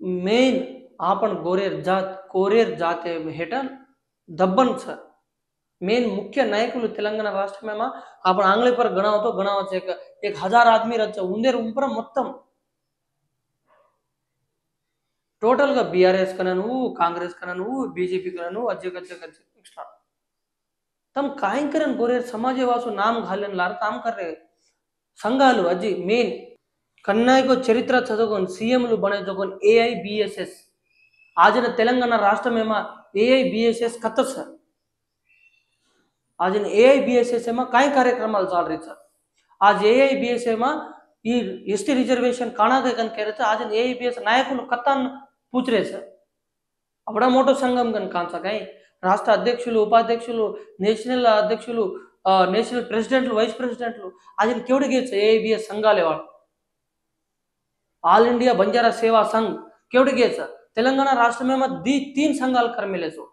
main आपण कोरेर जाते हेठन दब्बन सर मेन मुख्य नायकुలు తెలంగాణ రాష్ట్రమేమా आपण आंगले पर गणावतो एक 1000 आदमी रच उंदेर उंपर మొత్తం टोटल का बीआरएस कननु कांग्रेस कननु बीजेपी कननु अजय एक्स्ट्रा तम काय करन गोरेर समाजवासु नाम घालन लार काम कर रहे संघालू अजी मेन कन्नाय को चरित्र चदुकोन सीएंలు बने जोकोन एआईबीएसएस आज न तेलंगाना राष्ट्र में एआईबीएसएस कत्तर सर आज एआईबीएसएस में काय कार्यक्रमाలు चाल रही सर आज एआईबीएसएस में ये एसटी रिजर्वेशन काना के कन कह रहे थे आज एआईबीएस नायकुలు कत्तान पूछ रहे सर अबड़ा मोटो संगम कन कान सकाय राष्ट्र अध्यक्षुలు उपाध्यक्षुలు నేషనల్ అధ్యక్షులు నేషనల్ ప్రెసిడెంట్లు వైస్ ప్రెసిడెంట్లు आज केवढे घ्यायचं एआईबीएस संघाले वाळ ऑल इंडिया बंजारा सेवा संघ केवढे घ्यायचं तेलंगाना राष्ट्र में 3 संघाल कर मिले सो